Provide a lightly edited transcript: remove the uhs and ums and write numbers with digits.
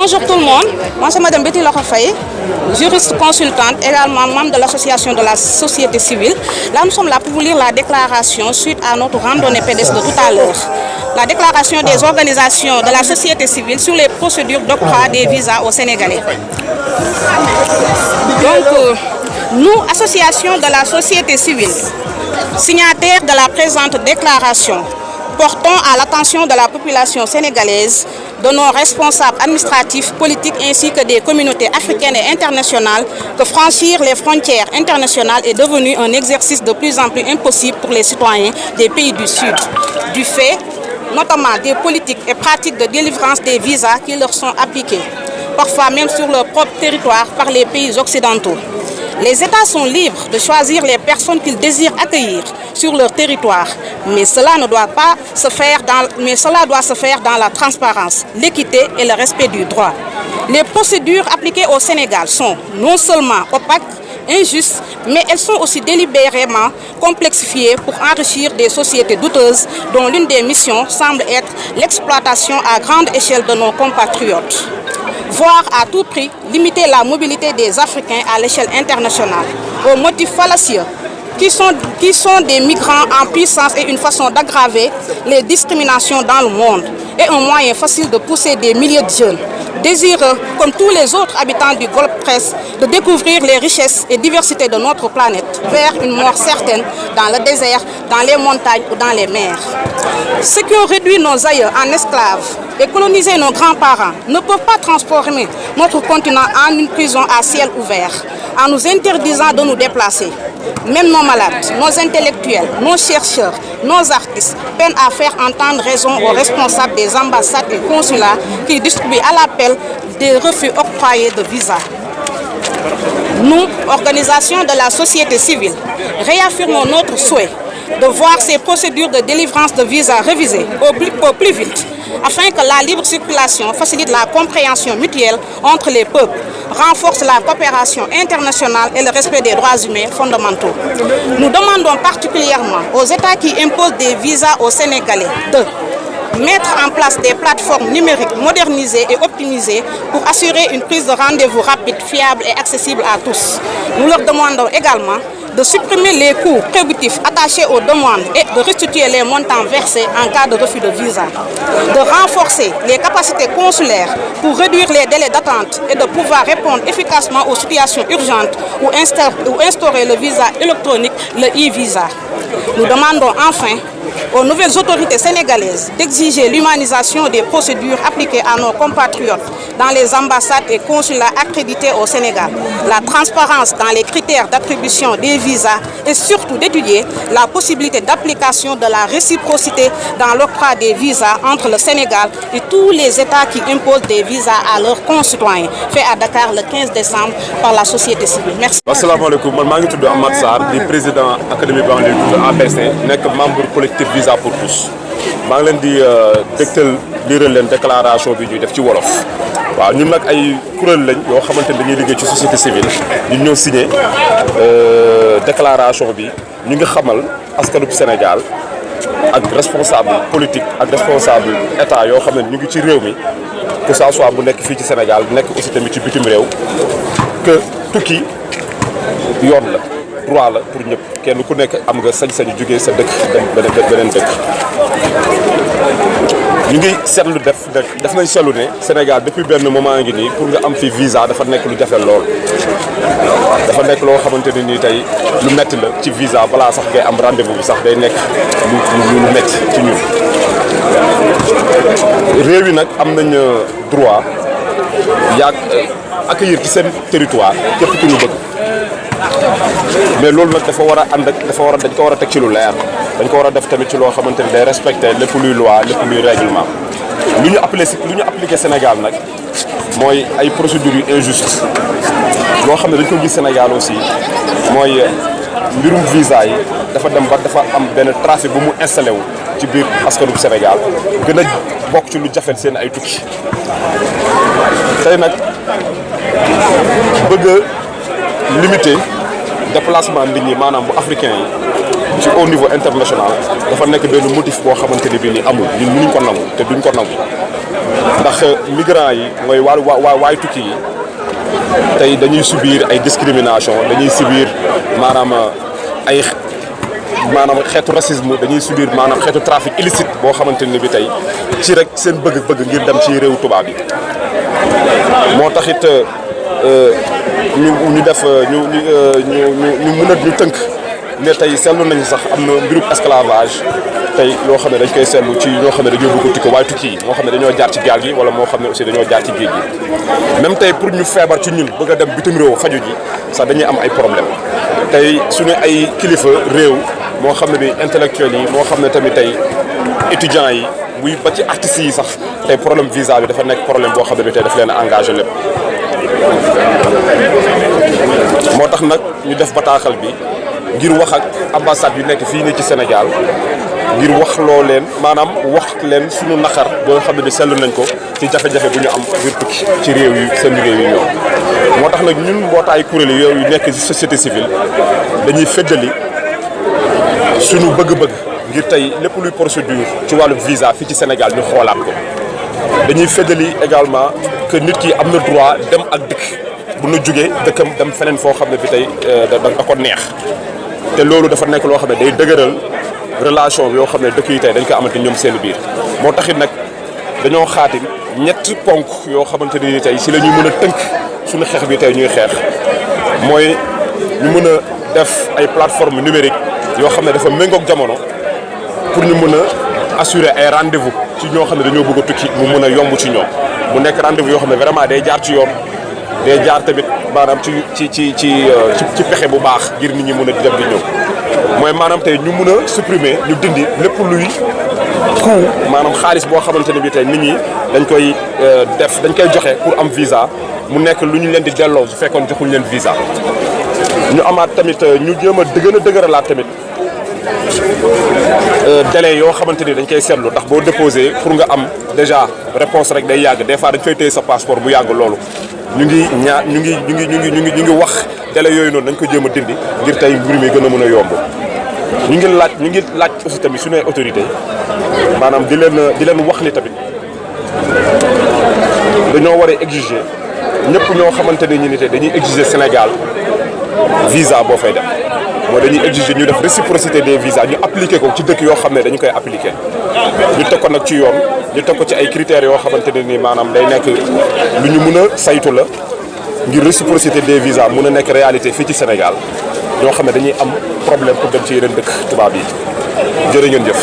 Bonjour tout le monde, moi c'est Madame Betty Lorafaye, juriste consultante, également membre de l'association de la société civile. Là nous sommes là pour vous lire la déclaration suite à notre randonnée pédestre de tout à l'heure. La déclaration des organisations de la société civile sur les procédures d'octroi des visas aux Sénégalais. Donc, nous, association de la société civile, signataires de la présente déclaration, portons à l'attention de la population sénégalaise, de nos responsables administratifs, politiques ainsi que des communautés africaines et internationales que franchir les frontières internationales est devenu un exercice de plus en plus impossible pour les citoyens des pays du Sud, du fait notamment des politiques et pratiques de délivrance des visas qui leur sont appliquées, parfois même sur leur propre territoire par les pays occidentaux. Les États sont libres de choisir les personnes qu'ils désirent accueillir sur leur territoire, mais cela doit se faire dans la transparence, l'équité et le respect du droit. Les procédures appliquées au Sénégal sont non seulement opaques, injustes, mais elles sont aussi délibérément complexifiées pour enrichir des sociétés douteuses dont l'une des missions semble être l'exploitation à grande échelle de nos compatriotes. Voire à tout prix limiter la mobilité des Africains à l'échelle internationale, aux motifs fallacieux qui sont des migrants en puissance et une façon d'aggraver les discriminations dans le monde et un moyen facile de pousser des milliers de jeunes, désireux, comme tous les autres habitants du Golfe Persique, de découvrir les richesses et diversités de notre planète vers une mort certaine dans le désert, dans les montagnes ou dans les mers. Ceux qui ont réduit nos aïeux en esclaves et colonisé nos grands-parents ne peuvent pas transformer notre continent en une prison à ciel ouvert, en nous interdisant de nous déplacer. Même nos malades, nos intellectuels, nos chercheurs, nos artistes peinent à faire entendre raison aux responsables des ambassades et consulats qui distribuent à l'appel des refus octroyés de visas. Nous, organisation de la société civile, réaffirmons notre souhait de voir ces procédures de délivrance de visas révisées au plus vite, afin que la libre circulation facilite la compréhension mutuelle entre les peuples, renforce la coopération internationale et le respect des droits humains fondamentaux. Nous demandons particulièrement aux États qui imposent des visas aux Sénégalais de mettre en place des plateformes numériques modernisées et optimisées pour assurer une prise de rendez-vous rapide, fiable et accessible à tous. Nous leur demandons également de supprimer les coûts prohibitifs attachés aux demandes et de restituer les montants versés en cas de refus de visa, de renforcer les capacités consulaires pour réduire les délais d'attente et de pouvoir répondre efficacement aux situations urgentes ou instaurer le visa électronique, le e-visa. Nous demandons enfin aux nouvelles autorités sénégalaises d'exiger l'humanisation des procédures appliquées à nos compatriotes dans les ambassades et consulats accrédités au Sénégal, la transparence dans les critères d'attribution des visas et surtout d'étudier la possibilité d'application de la réciprocité dans l'octroi des visas entre le Sénégal et tous les États qui imposent des visas à leurs concitoyens, fait à Dakar le 15 décembre par la société civile. Merci. Assalamu alaikum, je suis Ahmad Sarr, président de l'Académie banlieue de APC, membre collectif Visa pour tous. Je suis la déclaration bi ñuy def ci wolof waaw ñun nak ay kuréel lañ yoo xamante ne dañuy liggéey ci société civile ñun ñoo signé déclaration bi ñu ngi xamal askanu Sénégal ak responsable politique ak responsable état yoo xam ne ñu ngi ci réew mi que ça soit bu nekk fii ci Sénégal nekk aussi tamit ci bitim réew que tukki yoon la droit la pour ñëpp kenn ku nekk am nga sañ-sañu jógee sa dëkk dem beneen dëkk. ñu ngi seetlu def nañ seetlu ne Sénégal depuis benn moment ngi nii pour nga am fi visa dafa nekk lu jafe lool dafa nekk loo xamante ne nii tey lu metti la ci visa balaa sax ngay am rendez-vous bi sax day nekk lu metti ci ñun. réew yi nag am nañ droit accueillir ci seen territoire képp ku ñu bëgg mais loolu nag dafa war a ànd ak dañ ko war a teg ci lu leer. dañ ko war a def tamit ci loo xamante ni day respecter lépp luy loi lépp luy règlement lu ñu appliqué Sénégal nag mooy ay procédures yu injuste loo xam ne dañ ko gis Sénégal aussi mooy mbirum visa yi dafa dem ba dafa am benn trafic bu mu installé wu ci biir askanu Sénégal gën a bokk ci lu jafet seen ay tukki tey nag bëgg a limiter déplacement nit ñi maanaam bu africain yi ci au niveau international dafa nekk benn motif boo xamante ne bii nii amul ñun mënuñ ko nangu te duñ ko nangu ndax migrants yi mooy waay tukki yi tey dañuy subir ay discrimination dañuy subir maanaam xeetu racisme dañuy subir maanaam xeetu trafic illicite boo xamante ne bi tey ci rek seen bëgg-bëgg ngir dem ci réew tubaab yi moo taxit ñu def ñu mën a ñu tënk ne tey seetlu nañu sax am na mbirub esclavage tey yoo xam ne dañ koy seetlu ci ñoo xam ne dañoo bëgg a tukki waaye tukki yi moo xam ne dañoo jaar ci gaal gi wala moo xam ne aussi dañoo jaar ci géej gi même tey pour ñu feebar ci ñun bëgg a dem bitim réew faju ji sax dañuy am ay problème tey suñu ay kilifa réew moo xam ne bi intellectuels yi moo xam ne tamit tey étudiants yi muy ba ci artistes yi sax tey problème visa bi dafa nekk problème boo xam ne bi tey daf leen engagé lépp moo tax nag ñu def bataaxal bi ngir wax ak ambassade yu nekk fii nii ci Sénégal ngir wax loo leen maanaam wax leen suñu naqar boo xam ne bi seetlu nañ ko ci jafe-jafe bu ñu am ngir tukki ci réew yi seen réew yi ñoom moo tax nag ñun mbootaay kuréel yooyu nekk ci société civile dañuy feddali suñu bëgg-bëgg ngir tey lépp luy procédure ci wàllu visa fii ci Sénégal ñu xoolaat ko dañuy feddali également que nit ki am na droit dem ak dëkk bu na jógee dëkkam dem feneen foo xam ne bi tey da ko neex te loolu dafa nekk loo xam ne day dëgëral relation yoo xam ne dëkk yi tey dañ koy amante ñoom seen biir moo taxit nag dañoo xaatim ñetti ponk yoo xamante ni tey si la ñuy mën a tënk suñu xeex bi tey ñuy xeex mooy ñu mën a def ay plateforme numérique yoo xam ne dafa méngoog jamono pour ñu mën a assurer ay rendez-vous ci ñoo xam ne dañoo bëgg a tukki mu mën a yomb ci ñoom mu nekk rendez-vous yoo xam ne vraiment day jaar ci yoon day jaar tamit maanaam ci pexe bu baax ngir nit ñi mën a dem di ñëw mooy maanaam tey ñu mën a supprimer ñu dindi lépp luy coût maanaam xaalis boo xamante ne bi tey nit ñi dañ koy joxe pour am visa mu nekk lu ñu leen di delloo su fekkoon joxuñ leen visa ñu amaat tamit ñu jéem a gën a dëgëralaat tamit délai yoo xamante ni dañ koy seetlu ndax boo déposé pour nga am déjà réponse rek day yàgg des fois dañ fay téye sa passeport bu yàgg loolu ñu ngi wax délai yooyu noonu dañ ko jéem a dindi ngir tey mbir mi gën a mën a yomb ñu ngi laaj aussi tamit suñu autorité maanaam di leen wax ni tamit dañoo war a exiger ñëpp ñoo xamante ne ñu ni tey dañuy exiger Sénégal visa boo fay dem mooy dañuy exiger ñu def réciprocité des visas ñu appliquer ko ci dëkk yoo xam ne dañu koy appliquer ñu teg ko nag ci yoon ñu teg ko ci ay critères yoo xamante ne ni maanaam day nekk lu ñu mën a saytu la ngir réciprocité des visas mën a nekk réalité fii ci Sénégal ñoo xam ne dañuy am problème pour dem ci yeneen dëkk tubaab yi jërë ngeen jëf